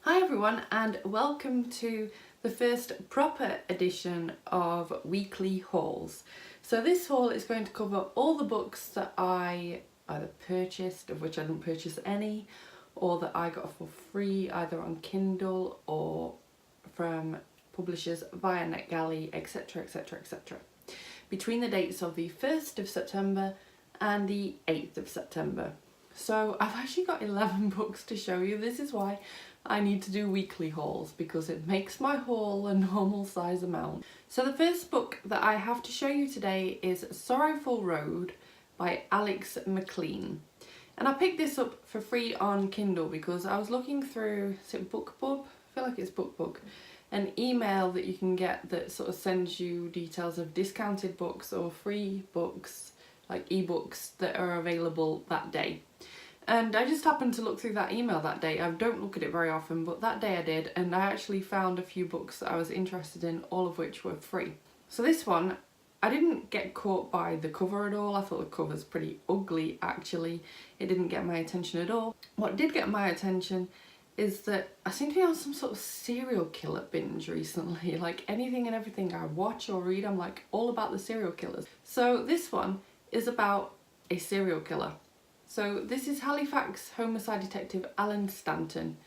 Hi everyone, and welcome to the first proper edition of weekly hauls. So this haul is going to cover all the books that I either purchased, of which I didn't purchase any, or that I got for free either on Kindle or from publishers via NetGalley, etc, etc, etc. between the dates of the 1st of September and the 8th of September. So I've actually got 11 books to show you. This is why I need to do weekly hauls, because it makes my haul a normal size amount. So the first book that I have to show you today is Sorrowful Road by MacLean. And I picked this up for free on Kindle because I was looking through, is it BookBub? I feel like it's BookBook. An email that you can get that sort of sends you details of discounted books or free books, like ebooks that are available that day. And I just happened to look through that email that day. I don't look at it very often, but that day I did, and I actually found a few books that I was interested in, all of which were free. So this one, I didn't get caught by the cover at all. I thought the cover's pretty ugly actually. It didn't get my attention at all. What did get my attention is that I seem to be on some sort of serial killer binge recently. Like anything and everything I watch or read, I'm like all about the serial killers. So this one is about a serial killer. So this is Halifax homicide detective Allan Stanton,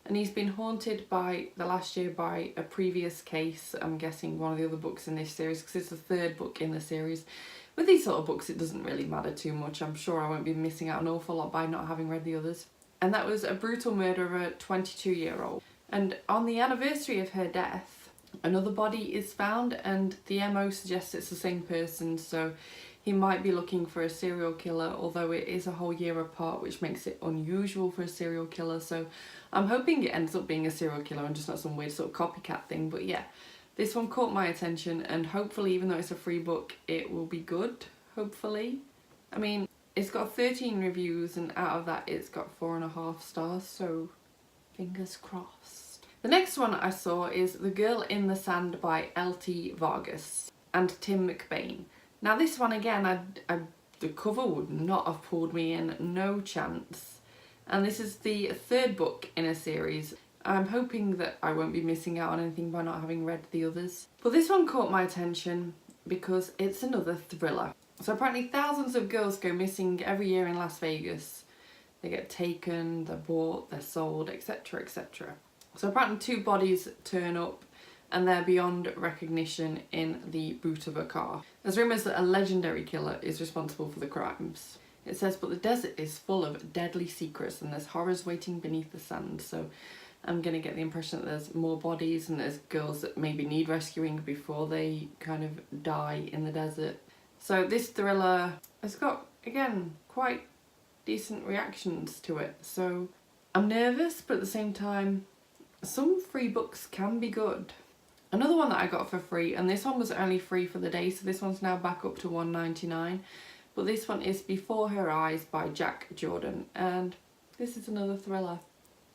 and he's been haunted by the last year by a previous case. I'm guessing one of the other books in this series, because it's the third book in the series. With these sort of books it doesn't really matter too much. I'm sure I won't be missing out an awful lot by not having read the others. And that was a brutal murder of a 22-year-old. And on the anniversary of her death, another body is found, and the MO suggests it's the same person, so he might be looking for a serial killer, although it is a whole year apart, which makes it unusual for a serial killer. So I'm hoping it ends up being a serial killer and just not some weird sort of copycat thing. But yeah, this one caught my attention, and hopefully, even though it's a free book, it will be good, hopefully. I mean, it's got 13 reviews, and out of that it's got 4.5 stars, so fingers crossed. The next one I saw is The Girl in the Sand by L.T. Vargus and Tim McBain. Now this one again, the cover would not have pulled me in, no chance. And this is the third book in a series. I'm hoping that I won't be missing out on anything by not having read the others. But this one caught my attention because it's another thriller. So apparently thousands of girls go missing every year in Las Vegas. They get taken, they're bought, they're sold, etc, etc. So apparently 2 bodies turn up and they're beyond recognition in the boot of a car. There's rumours that a legendary killer is responsible for the crimes. It says, but the desert is full of deadly secrets and there's horrors waiting beneath the sand. So I'm going to get the impression that there's more bodies and there's girls that maybe need rescuing before they kind of die in the desert. So this thriller has got, again, quite decent reactions to it. So I'm nervous, but at the same time, some free books can be good. Another one that I got for free, and this one was only free for the day, so this one's now back up to $1.99. But this one is Before Her Eyes by Jack Jordan, and this is another thriller.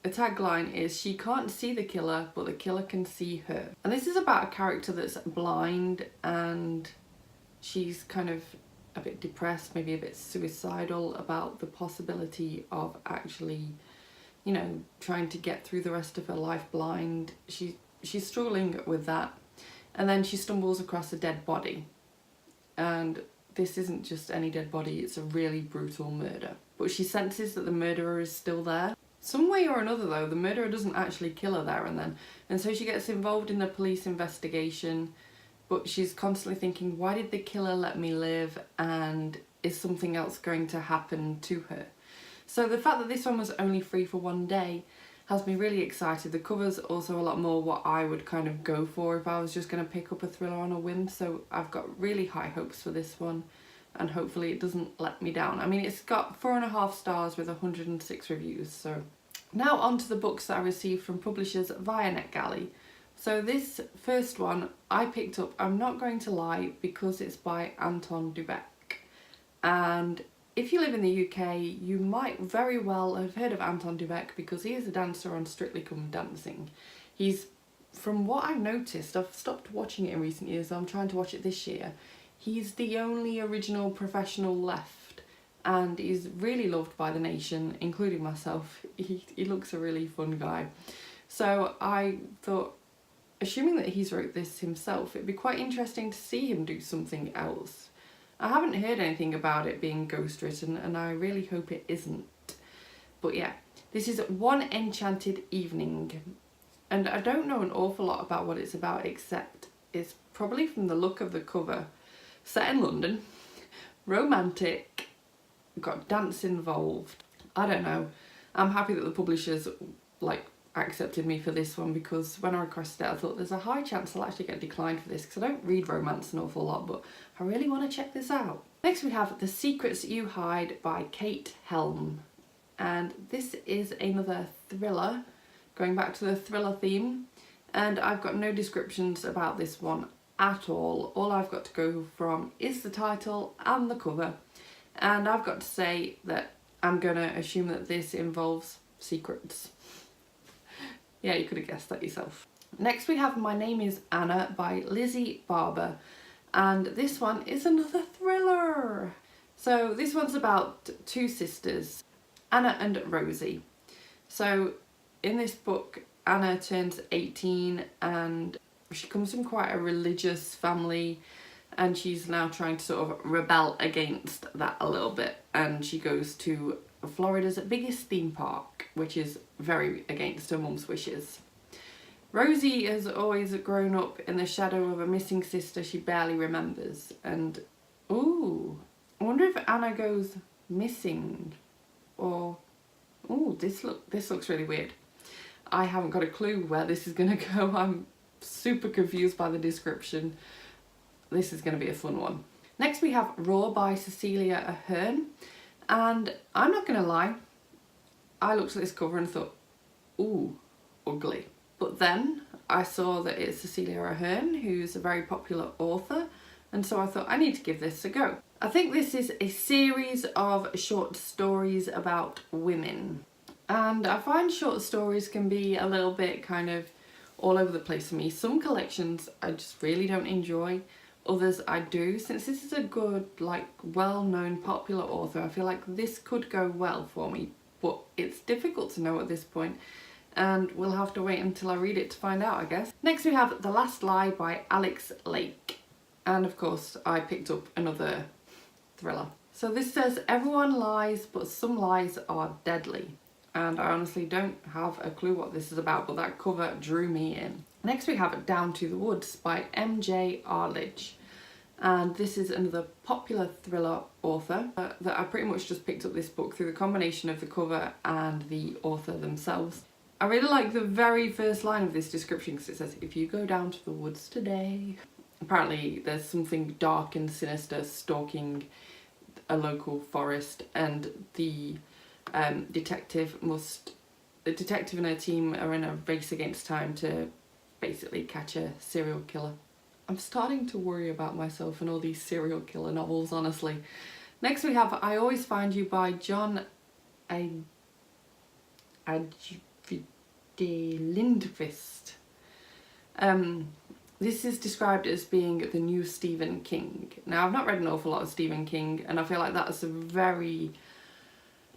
The tagline is, she can't see the killer, but the killer can see her. And this is about a character that's blind, and she's kind of a bit depressed, maybe a bit suicidal about the possibility of actually, you know, trying to get through the rest of her life blind. She's struggling with that, and then she stumbles across a dead body, and this isn't just any dead body, it's a really brutal murder. But she senses that the murderer is still there. Some way or another though, the murderer doesn't actually kill her there and then, and so she gets involved in the police investigation, but she's constantly thinking, why did the killer let me live, and is something else going to happen to her? So the fact that this one was only free for one day has me really excited. The cover's also a lot more what I would kind of go for if I was just going to pick up a thriller on a whim, so I've got really high hopes for this one, and hopefully it doesn't let me down. I mean, it's got 4.5 stars with 106 reviews. So now on to the books that I received from publishers via NetGalley. So this first one I picked up, I'm not going to lie, because it's by Anton, and if you live in the UK, you might very well have heard of Anton because he is a dancer on Strictly Come Dancing. He's, from what I've noticed, I've stopped watching it in recent years, so I'm trying to watch it this year. He's the only original professional left, and he's really loved by the nation, including myself. He looks a really fun guy. So I thought, assuming that he's wrote this himself, it'd be quite interesting to see him do something else. I haven't heard anything about it being ghostwritten, and I really hope it isn't. But yeah, this is One Enchanted Evening, and I don't know an awful lot about what it's about, except it's probably from the look of the cover. Set in London, romantic, got dance involved. I don't know. I'm happy that the publishers accepted me for this one, because when I requested it I thought there's a high chance I'll actually get declined for this, because I don't read romance an awful lot, but I really want to check this out. Next we have The Secrets You Hide by Kate Helm, and this is another thriller, going back to the thriller theme, and I've got no descriptions about this one at all. All I've got to go from is the title and the cover, and I've got to say that I'm gonna assume that this involves secrets. Yeah, you could have guessed that yourself. Next we have My Name is Anna by Lizzy, Barber, and this one is another thriller. So this one's about two sisters, Anna and Rosie. So in this book, Anna turns 18 and she comes from quite a religious family, and she's now trying to sort of rebel against that a little bit, and she goes to Florida's biggest theme park, which is very against her mum's wishes. Rosie has always grown up in the shadow of a missing sister she barely remembers, and ooh, I wonder if Anna goes missing, or ooh, this looks really weird. I haven't got a clue where this is gonna go. I'm super confused by the description. This is gonna be a fun one. Next we have Raw by Cecelia Ahern, and I'm not gonna lie, I looked at this cover and thought, ooh, ugly. But then I saw that it's Cecelia Ahern, who's a very popular author, and so I thought I need to give this a go. I think this is a series of short stories about women, and I find short stories can be a little bit kind of all over the place for me. Some collections I just really don't enjoy, others I do. Since this is a good, well-known popular author, I feel like this could go well for me, but it's difficult to know at this point, and we'll have to wait until I read it to find out, I guess. Next we have The Last Lie by Alex Lake, and of course I picked up another thriller. So this says, everyone lies, but some lies are deadly, and I honestly don't have a clue what this is about, but that cover drew me in. Next we have Down to the Woods by MJ Arlidge, and this is another popular thriller author that I pretty much just picked up this book through the combination of the cover and the author themselves. I really like the very first line of this description, because it says, if you go down to the woods today. Apparently there's something dark and sinister stalking a local forest, and the detective and her team are in a race against time to basically catch a serial killer. I'm starting to worry about myself and all these serial killer novels, honestly. Next we have I Always Find You by John Lindqvist. This is described as being the new Stephen King. Now, I've not read an awful lot of Stephen King, and I feel like that's a very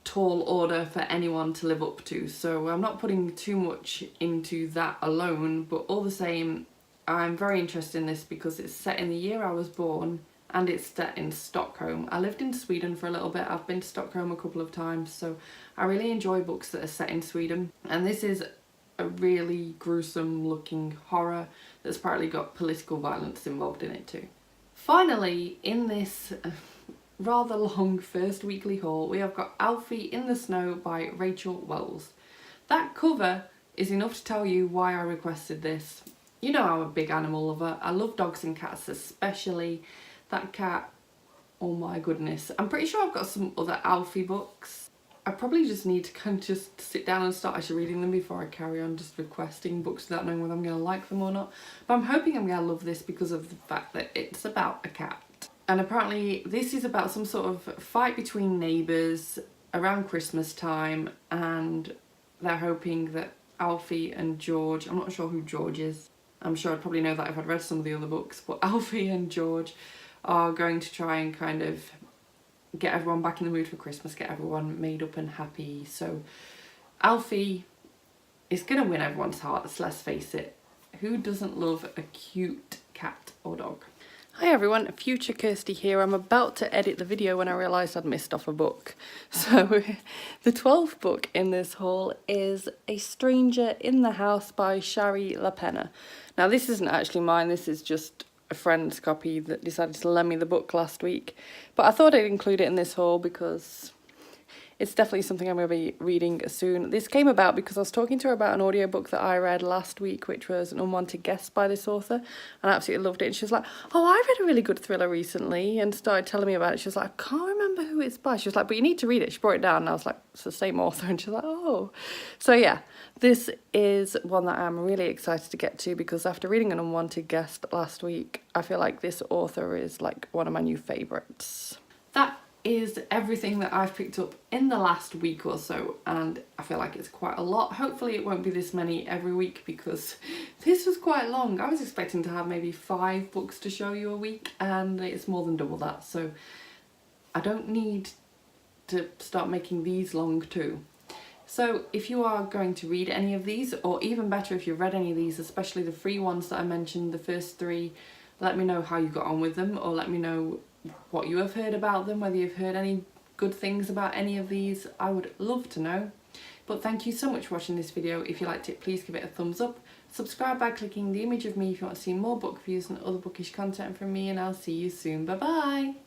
tall order for anyone to live up to, so I'm not putting too much into that alone, but all the same, I'm very interested in this because it's set in the year I was born, and it's set in Stockholm. I lived in Sweden for a little bit. I've been to Stockholm a couple of times, so I really enjoy books that are set in Sweden, and this is a really gruesome looking horror that's partly got political violence involved in it too. Finally, in this rather long first weekly haul, we have got Alfie in the Snow by Rachel Wells. That cover is enough to tell you why I requested this. You know I'm a big animal lover. I love dogs and cats especially. That cat, oh my goodness. I'm pretty sure I've got some other Alfie books. I probably just need to kind of just sit down and start actually reading them before I carry on just requesting books without knowing whether I'm going to like them or not. But I'm hoping I'm going to love this because of the fact that it's about a cat. And apparently this is about some sort of fight between neighbours around Christmas time, and they're hoping that Alfie and George, I'm not sure who George is, I'm sure I'd probably know that if I'd read some of the other books, but Alfie and George are going to try and kind of get everyone back in the mood for Christmas, get everyone made up and happy. So Alfie it's going to win everyone's hearts, let's face it. Who doesn't love a cute cat or dog? Hi everyone, future Kirsty here. I'm about to edit the video when I realised I'd missed off a book. So the 12th book in this haul is A Stranger in the House by Shari LaPena. Now this isn't actually mine, this is just a friend's copy that decided to lend me the book last week. But I thought I'd include it in this haul because it's definitely something I'm going to be reading soon. This came about because I was talking to her about an audiobook that I read last week, which was An Unwanted Guest by this author, and I absolutely loved it. And she was like, oh, I read a really good thriller recently, and started telling me about it. She was like, I can't remember who it's by. She was like, but you need to read it. She brought it down, and I was like, it's the same author. And she was like, oh. So yeah, this is one that I'm really excited to get to because after reading An Unwanted Guest last week, I feel like this author is like one of my new favourites. That is everything that I've picked up in the last week or so, and I feel like it's quite a lot. Hopefully it won't be this many every week because this was quite long. I was expecting to have maybe 5 books to show you a week, and it's more than double that, so I don't need to start making these long too. So if you are going to read any of these, or even better if you've read any of these, especially the free ones that I mentioned, the first 3, let me know how you got on with them, or let me know what you have heard about them, whether you've heard any good things about any of these. I would love to know. But thank you so much for watching this video. If you liked it, please give it a thumbs up. Subscribe by clicking the image of me if you want to see more book reviews and other bookish content from me, and I'll see you soon. Bye bye!